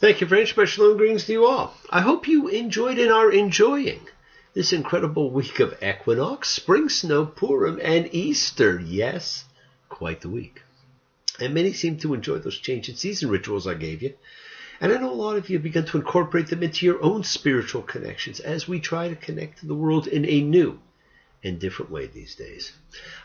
Thank you very much. Shalom greetings to you all. I hope you enjoyed and are enjoying this incredible week of equinox, spring snow, Purim, and Easter. Yes, quite the week. And many seem to enjoy those change in season rituals I gave you. And I know a lot of you have begun to incorporate them into your own spiritual connections as we try to connect to the world in a new and different way these days.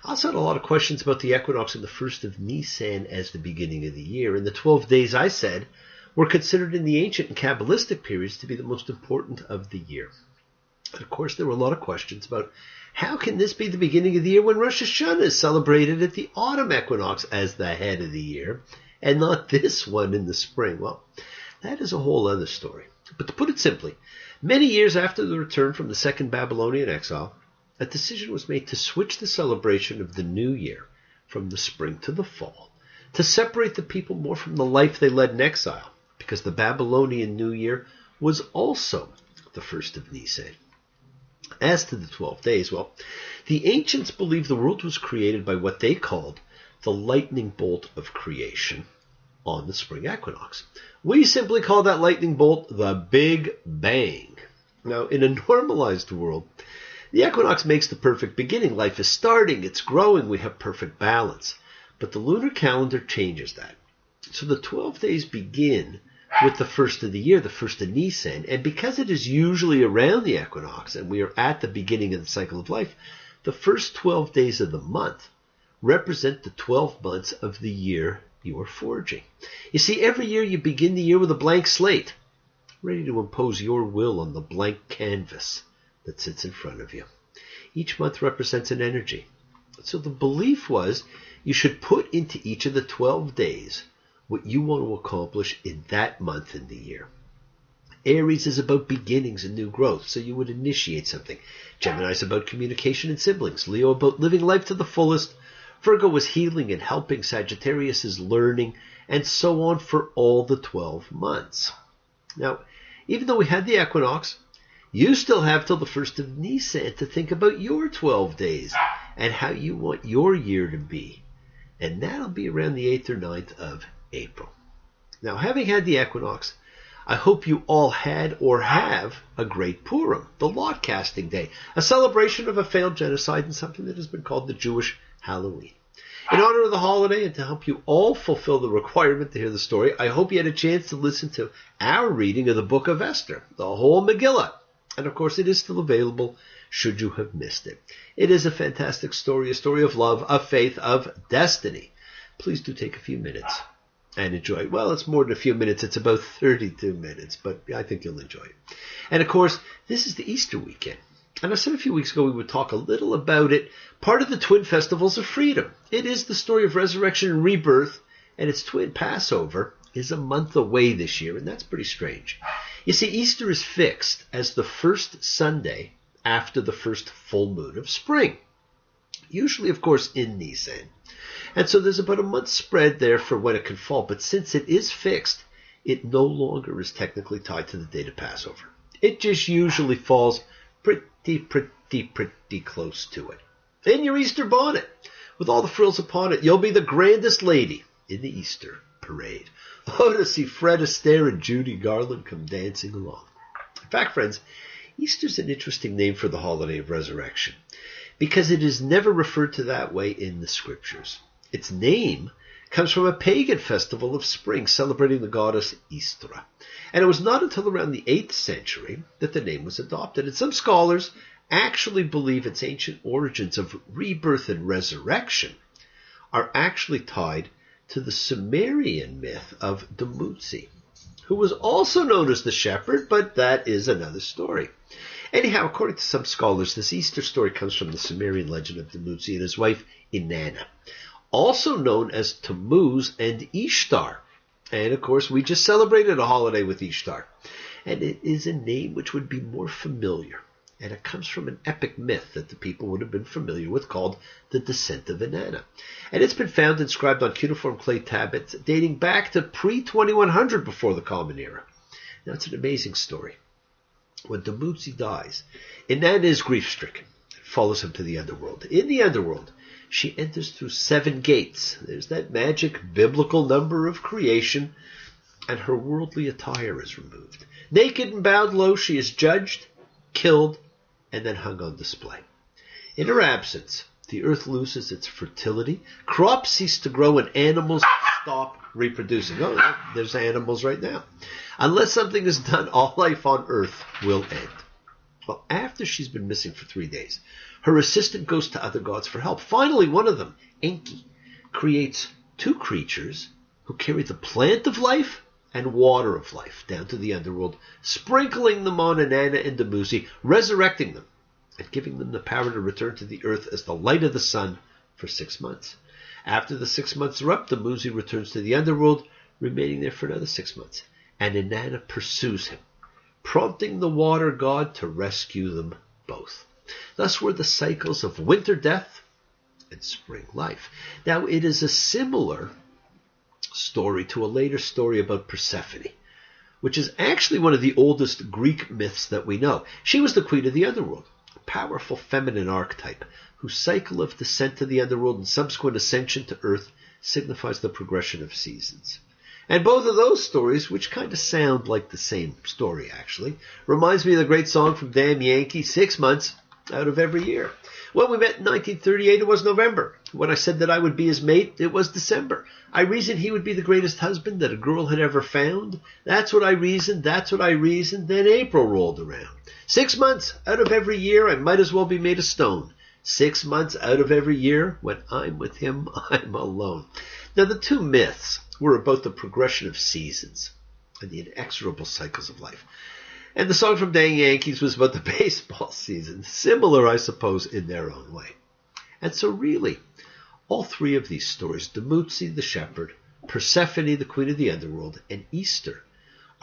I also had a lot of questions about the equinox and the first of Nisan as the beginning of the year. And the 12 days, I said, were considered in the ancient and Kabbalistic periods to be the most important of the year. And of course, there were a lot of questions about how can this be the beginning of the year when Rosh Hashanah is celebrated at the autumn equinox as the head of the year and not this one in the spring? Well, that is a whole other story. But to put it simply, many years after the return from the second Babylonian exile, a decision was made to switch the celebration of the new year from the spring to the fall, to separate the people more from the life they led in exile, because the Babylonian New Year was also the first of Nisan. As to the 12 days, well, the ancients believed the world was created by what they called the lightning bolt of creation on the spring equinox. We simply call that lightning bolt the Big Bang. Now, in a normalized world, the equinox makes the perfect beginning. Life is starting, it's growing, we have perfect balance. But the lunar calendar changes that. So the 12 days begin with the first of the year, the first of Nisan, and because it is usually around the equinox and we are at the beginning of the cycle of life, the first 12 days of the month represent the 12 months of the year you are forging. You see, every year you begin the year with a blank slate, ready to impose your will on the blank canvas that sits in front of you. Each month represents an energy. So the belief was you should put into each of the 12 days what you want to accomplish in that month in the year. Aries is about beginnings and new growth, so you would initiate something. Gemini is about communication and siblings. Leo about living life to the fullest. Virgo was healing and helping. Sagittarius is learning, and so on for all the 12 months. Now, even though we had the equinox, you still have till the first of Nisan to think about your 12 days and how you want your year to be. And that'll be around the 8th or 9th of April. Now, having had the equinox, I hope you all had or have a great Purim, the lot casting day, a celebration of a failed genocide and something that has been called the Jewish Halloween. In honor of the holiday and to help you all fulfill the requirement to hear the story, I hope you had a chance to listen to our reading of the book of Esther, the whole Megillah. And of course, it is still available should you have missed it. It is a fantastic story, a story of love, of faith, of destiny. Please do take a few minutes and enjoy it. Well, it's more than a few minutes. It's about 32 minutes, but I think you'll enjoy it. And of course, this is the Easter weekend. And I said a few weeks ago we would talk a little about it. Part of the twin festivals of freedom. It is the story of resurrection and rebirth, and its twin Passover is a month away this year, and that's pretty strange. You see, Easter is fixed as the first Sunday after the first full moon of spring. Usually, of course, in Nisan. And so there's about a month spread there for when it can fall. But since it is fixed, it no longer is technically tied to the date of Passover. It just usually falls pretty close to it. In your Easter bonnet, with all the frills upon it, you'll be the grandest lady in the Easter parade. Oh, to see Fred Astaire and Judy Garland come dancing along. In fact, friends, Easter's an interesting name for the holiday of resurrection because it is never referred to that way in the scriptures. Its name comes from a pagan festival of spring celebrating the goddess Istra. And it was not until around the 8th century that the name was adopted. And some scholars actually believe its ancient origins of rebirth and resurrection are actually tied to the Sumerian myth of Dumuzi, who was also known as the shepherd, but that is another story. Anyhow, according to some scholars, this Easter story comes from the Sumerian legend of Dumuzi and his wife Inanna, also known as Tammuz and Ishtar. And of course, we just celebrated a holiday with Ishtar. And it is a name which would be more familiar. And it comes from an epic myth that the people would have been familiar with called the Descent of Inanna. And it's been found inscribed on cuneiform clay tablets dating back to pre-2100 before the Common Era. Now, it's an amazing story. When Dumuzi dies, Inanna is grief-stricken and follows him to the underworld. In the underworld, she enters through 7 gates. There's that magic biblical number of creation. and her worldly attire is removed. Naked and bowed low, she is judged, killed, and then hung on display. In her absence, the earth loses its fertility, crops cease to grow, and animals stop reproducing. Oh, there's animals right now. Unless something is done, all life on earth will end. Well, after she's been missing for 3 days, her assistant goes to other gods for help. Finally, one of them, Enki, creates 2 creatures who carry the plant of life and water of life down to the underworld, sprinkling them on Inanna and Dumuzi, resurrecting them, and giving them the power to return to the earth as the light of the sun for 6 months. After the 6 months are up, Dumuzi returns to the underworld, remaining there for another 6 months, and Inanna pursues him, prompting the water god to rescue them both. Thus were the cycles of winter death and spring life. Now, it is a similar story to a later story about Persephone, which is actually one of the oldest Greek myths that we know. She was the queen of the underworld, a powerful feminine archetype whose cycle of descent to the underworld and subsequent ascension to earth signifies the progression of seasons. And both of those stories, which kind of sound like the same story actually, reminds me of the great song from Damn Yankee, 6 months out of every year. When we met in 1938, it was November. When I said that I would be his mate, it was December. I reasoned he would be the greatest husband that a girl had ever found. That's what I reasoned. Then April rolled around. 6 months out of every year, I might as well be made of stone. 6 months out of every year, when I'm with him, I'm alone. Now, the 2 myths were about the progression of seasons and the inexorable cycles of life. And the song from Dang Yankees was about the baseball season, similar, I suppose, in their own way. And so really, all 3 of these stories, Dumuzi the shepherd, Persephone, the queen of the underworld, and Easter,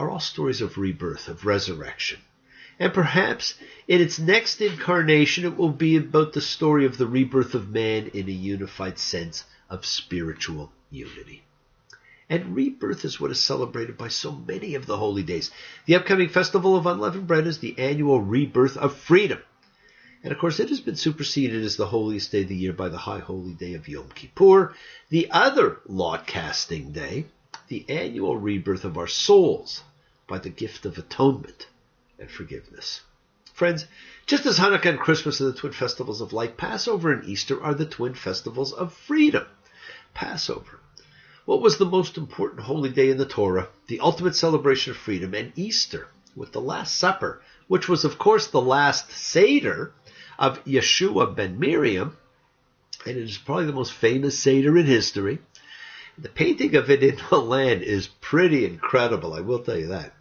are all stories of rebirth, of resurrection. And perhaps in its next incarnation, it will be about the story of the rebirth of man in a unified sense of spiritual unity. And rebirth is what is celebrated by so many of the holy days. The upcoming Festival of Unleavened Bread is the annual rebirth of freedom. And of course, it has been superseded as the holiest day of the year by the high holy day of Yom Kippur, the other lot casting day, the annual rebirth of our souls by the gift of atonement and forgiveness. Friends, just as Hanukkah and Christmas are the twin festivals of light, Passover and Easter are the twin festivals of freedom. Passover, what was the most important holy day in the Torah, the ultimate celebration of freedom, and Easter, with the Last Supper, which was, of course, the last Seder of Yeshua ben Miriam, and it is probably the most famous Seder in history. The painting of it in Milan is pretty incredible, I will tell you that.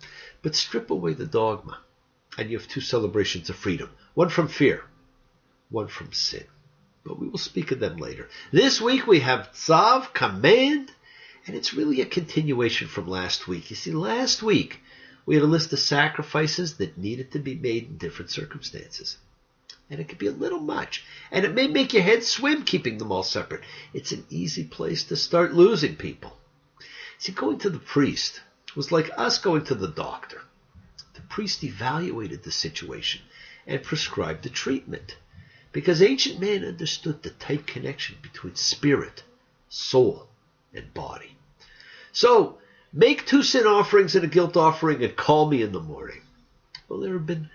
But strip away the dogma, and you have 2 celebrations of freedom, one from fear, one from sin. But we will speak of them later. This week we have Tzav, command, and it's really a continuation from last week. You see, last week we had a list of sacrifices that needed to be made in different circumstances. And it could be a little much. And it may make your head swim keeping them all separate. It's an easy place to start losing people. See, going to the priest was like us going to the doctor. The priest evaluated the situation and prescribed the treatment, because ancient man understood the tight connection between spirit, soul, and body. So, make 2 sin offerings and a guilt offering and call me in the morning. Well, there have been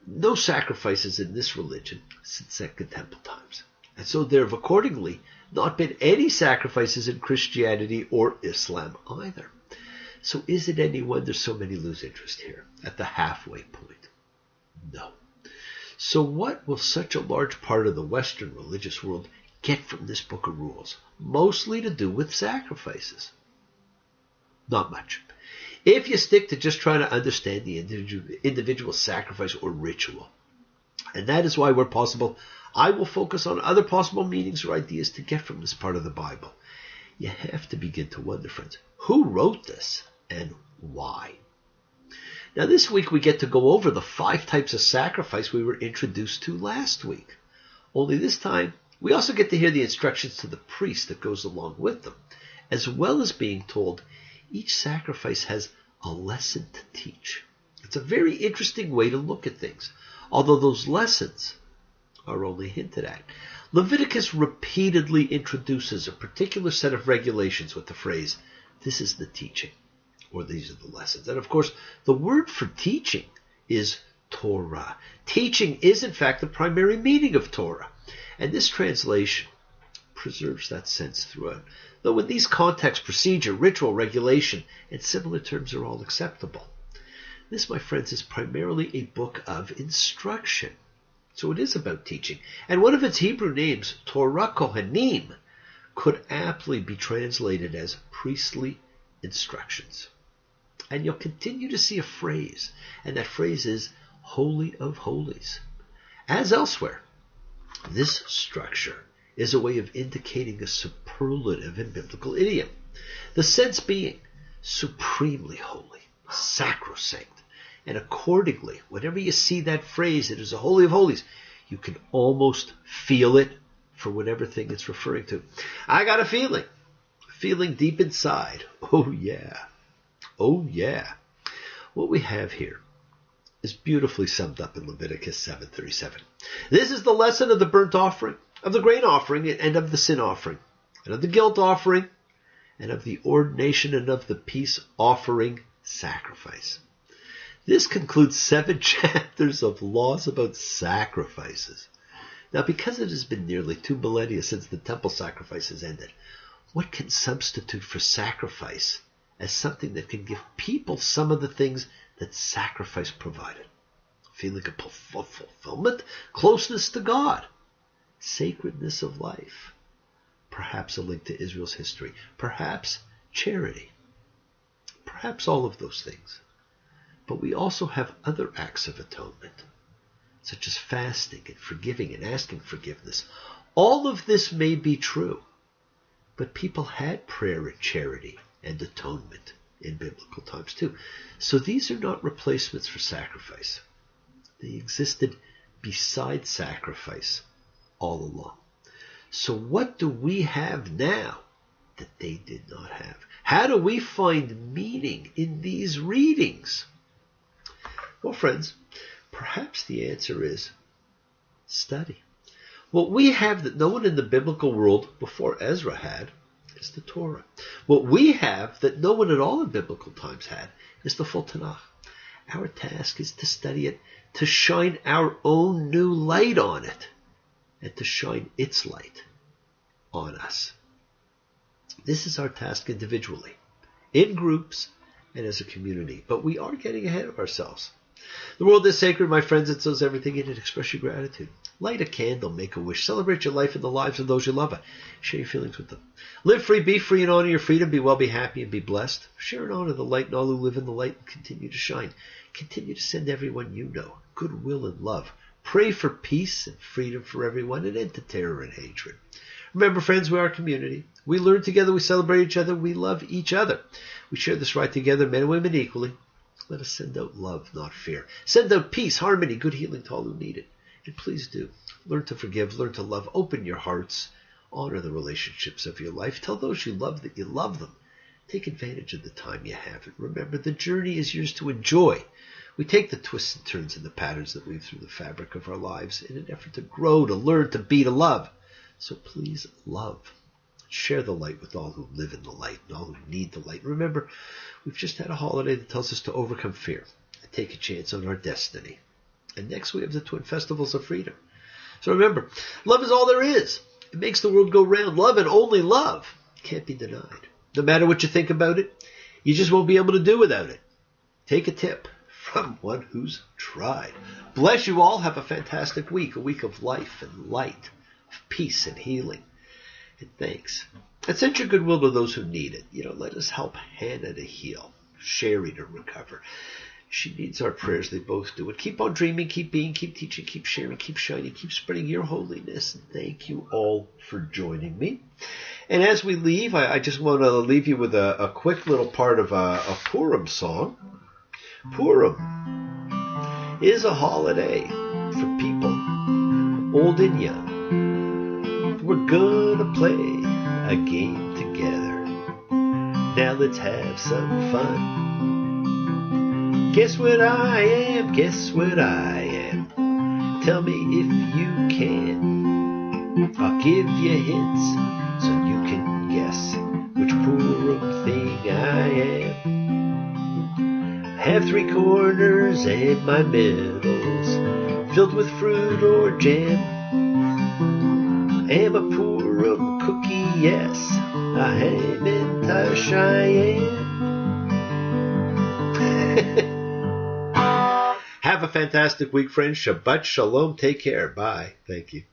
no sacrifices in this religion since Second Temple times. And so there have accordingly not been any sacrifices in Christianity or Islam either. So is it any wonder so many lose interest here at the halfway point? No. So what will such a large part of the Western religious world get from this book of rules? Mostly to do with sacrifices. Not much. If you stick to just trying to understand the individual sacrifice or ritual. And that is why, where possible, I will focus on other possible meanings or ideas to get from this part of the Bible. You have to begin to wonder, friends, who wrote this and why? Now, this week we get to go over the 5 types of sacrifice we were introduced to last week. Only this time, we also get to hear the instructions to the priest that goes along with them, as well as being told each sacrifice has a lesson to teach. It's a very interesting way to look at things, although those lessons are only hinted at. Leviticus repeatedly introduces a particular set of regulations with the phrase, "This is the teaching," or these are the lessons. And of course, the word for teaching is Torah. Teaching is, in fact, the primary meaning of Torah. And this translation preserves that sense throughout. Though in these contexts, procedure, ritual, regulation, and similar terms are all acceptable. This, my friends, is primarily a book of instruction. So it is about teaching. And one of its Hebrew names, Torah Kohanim, could aptly be translated as priestly instructions. And you'll continue to see a phrase, and that phrase is Holy of Holies. As elsewhere, this structure is a way of indicating a superlative in biblical idiom. The sense being supremely holy, sacrosanct. And accordingly, whenever you see that phrase, it is a Holy of Holies, you can almost feel it for whatever thing it's referring to. I got a feeling deep inside. Oh yeah. Oh yeah. What we have here is beautifully summed up in Leviticus 7:37. This is the lesson of the burnt offering, of the grain offering, and of the sin offering, and of the guilt offering, and of the ordination and of the peace offering sacrifice. This concludes 7 chapters of laws about sacrifices. Now, because it has been nearly 2 millennia since the temple sacrifices ended, what can substitute for sacrifice as something that can give people some of the things that sacrifice provided? Feeling of fulfillment, closeness to God, sacredness of life, perhaps a link to Israel's history, perhaps charity, perhaps all of those things. But we also have other acts of atonement, such as fasting and forgiving and asking forgiveness. All of this may be true, but people had prayer and charity and atonement in biblical times too. So these are not replacements for sacrifice. They existed beside sacrifice all along. So what do we have now that they did not have? How do we find meaning in these readings? Well, friends, perhaps the answer is study. What we have that no one in the biblical world before Ezra had is the Torah. What we have that no one at all in biblical times had is the full Tanakh. Our task is to study it, to shine our own new light on it, and to shine its light on us. This is our task individually, in groups, and as a community. But we are getting ahead of ourselves. The world is sacred, my friends, and so is everything in it. Express your gratitude. Light a candle, make a wish. Celebrate your life and the lives of those you love. Share your feelings with them. Live free, be free, and honor your freedom. Be well, be happy, and be blessed. Share and honor the light and all who live in the light and continue to shine. Continue to send everyone you know goodwill and love. Pray for peace and freedom for everyone, and end to terror and hatred. Remember, friends, we are a community. We learn together, we celebrate each other, we love each other. We share this right together, men and women equally. Let us send out love, not fear. Send out peace, harmony, good healing to all who need it. And please do. Learn to forgive, learn to love, open your hearts, honor the relationships of your life. Tell those you love that you love them. Take advantage of the time you have. And remember, the journey is yours to enjoy. We take the twists and turns and the patterns that weave through the fabric of our lives in an effort to grow, to learn, to be, to love. So please love. Share the light with all who live in the light and all who need the light. Remember, we've just had a holiday that tells us to overcome fear and take a chance on our destiny. And next we have the Twin Festivals of Freedom. So remember, love is all there is. It makes the world go round. Love and only love can't be denied. No matter what you think about it, you just won't be able to do without it. Take a tip from one who's tried. Bless you all. Have a fantastic week. A week of life and light, of peace and healing. And thanks. And send your goodwill to those who need it. Let us help Hannah to heal, Sherry to recover. She needs our prayers. They both do. And keep on dreaming, keep being, keep teaching, keep sharing, keep shining, keep spreading your holiness. And thank you all for joining me. And as we leave, I just want to leave you with a quick little part of a Purim song. Purim is a holiday for people, old and young. We're gonna play a game together. Now let's have some fun. Guess what I am? Guess what I am? Tell me if you can. I'll give you hints so you can guess which Purim thing I am. have three corners and my middle's filled with fruit or jam. Am a Purim cookie, yes, I am in Cheyenne. Have a fantastic week, friends. Shabbat shalom. Take care. Bye. Thank you.